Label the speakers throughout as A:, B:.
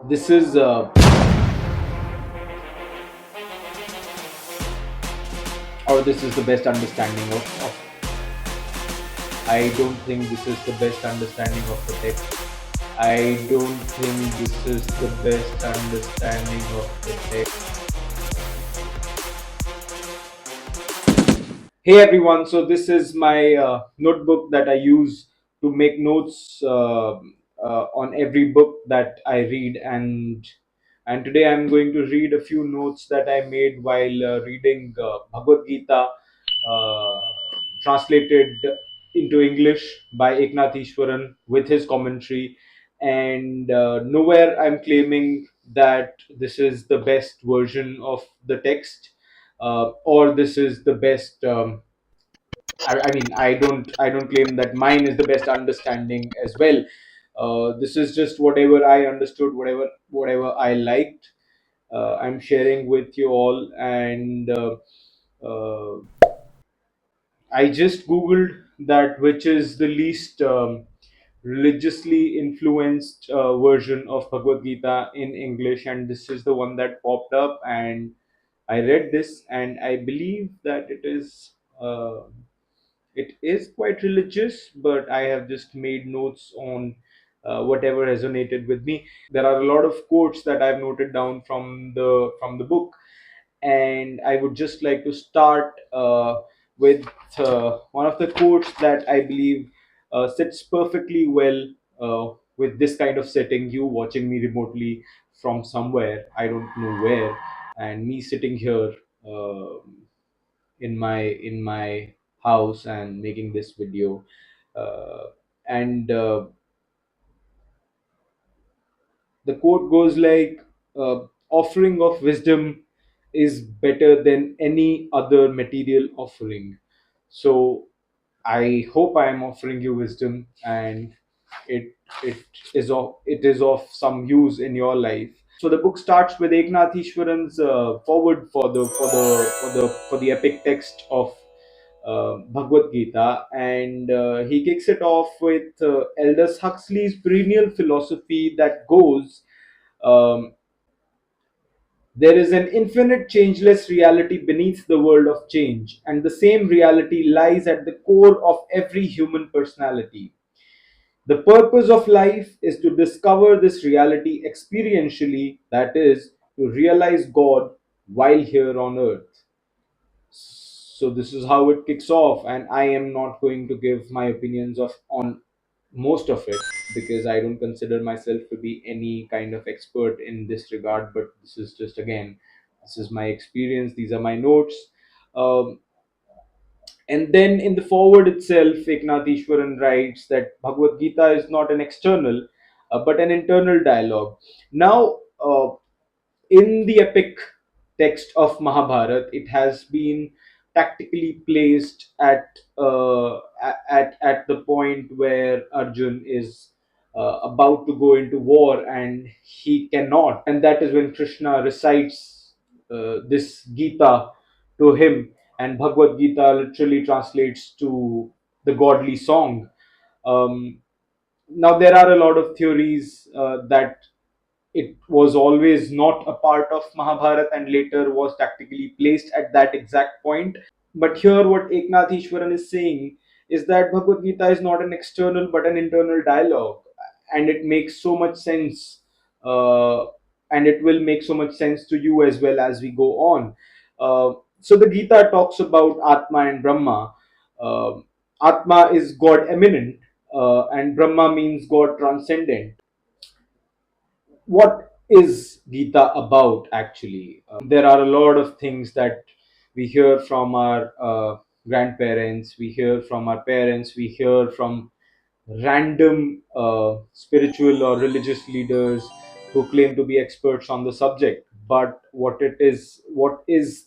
A: This is or this is the best understanding I don't think this is the best understanding of the text. I don't think this is the best understanding of the text. Hey everyone, so this is my notebook that I use to make notes on every book that I read, and today I'm going to read a few notes that I made while reading Bhagavad Gita, uh, translated into English by Eknath Easwaran with his commentary. And nowhere I'm claiming that this is the best version of the text, or this is the best. I mean, I don't claim that mine is the best understanding as well. This is just whatever I understood, whatever I liked. I'm sharing with you all, and uh, I just googled that which is the least religiously influenced version of Bhagavad Gita in English, and this is the one that popped up, and I read this, and I believe that it is quite religious, but I have just made notes on whatever resonated with me. There are a lot of quotes that I've noted down from the book, and I would just like to start with one of the quotes that I believe sits perfectly well with this kind of setting. You watching me remotely from somewhere, I don't know where, and me sitting here. In my house and making this video, and the quote goes like, offering of wisdom is better than any other material offering. So I hope I am offering you wisdom, and it it is of some use in your life. So the book starts with Eknath Easwaran's forward for the epic text of Bhagavad Gita, and he kicks it off with Aldous Huxley's perennial philosophy that goes, um, there is an infinite changeless reality beneath the world of change, and the same reality lies at the core of every human personality. The purpose of life is to discover this reality experientially, that is, to realize God while here on earth. So this is how it kicks off, and I am not going to give my opinions of on most of it, because I don't consider myself to be any kind of expert in this regard. But this is just, again, this is my experience. These are my notes. Um, and then in the forward itself, Eknath Easwaran writes that Bhagavad Gita is not an external, but an internal dialogue. Now, in the epic text of Mahabharat, it has been tactically placed at the point where Arjun is about to go into war and he cannot, and that is when Krishna recites this Gita to him, and Bhagavad Gita literally translates to the godly song. Um, Now there are a lot of theories that it was always not a part of Mahabharata and later was tactically placed at that exact point. But here, what Eknath Easwaran is saying is that Bhagavad Gita is not an external but an internal dialogue, and it makes so much sense, uh, and it will make so much sense to you as well as we go on. So, the Gita talks about Atma and Brahma. Uh, Atma is God eminent, and Brahma means God transcendent. What is Gita about actually? There are a lot of things that we hear from our grandparents, we hear from our parents, we hear from random spiritual or religious leaders who claim to be experts on the subject. But what is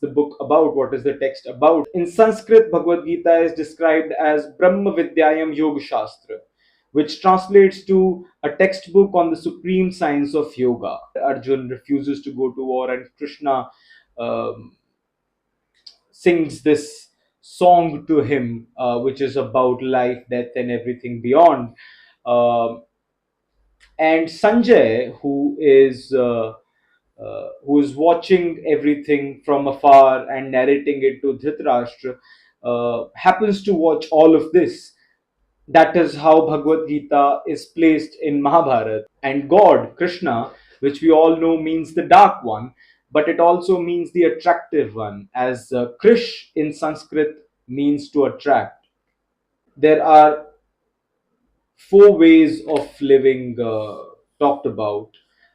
A: the book about? What is the text about? In Sanskrit, Bhagavad Gita is described as Brahma Vidyayam Yoga Shastra, which translates to a textbook on the supreme science of yoga. Arjun refuses to go to war, and Krishna um, sings this song to him, which is about life, death, and everything beyond. Um And Sanjay, who is watching everything from afar and narrating it to Dhritarashtra, happens to watch all of this. That is how Bhagavad Gita is placed in Mahabharata. And God, Krishna, which we all know means the dark one, but it also means the attractive one, as Krish in Sanskrit means to attract. There are four ways of living talked about.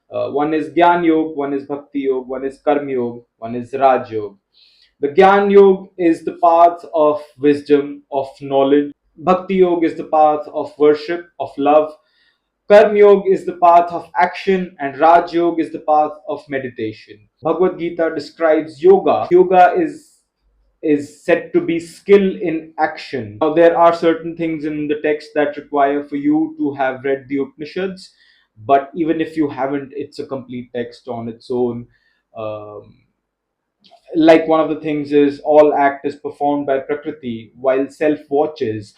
A: One is Gyan Yog, one is Bhakti Yog, one is Karma Yog, one is Raj Yog. The Gyan Yog is the path of wisdom, of knowledge. Bhakti Yoga is the path of worship, of love. Karma Yoga is the path of action, and Raj Yoga is the path of meditation. Bhagavad Gita describes yoga. Yoga is said to be skill in action. Now there are certain things in the text that require for you to have read the Upanishads, but even if you haven't, it's a complete text on its own. Um, like one of the things is all act is performed by Prakriti while self watches.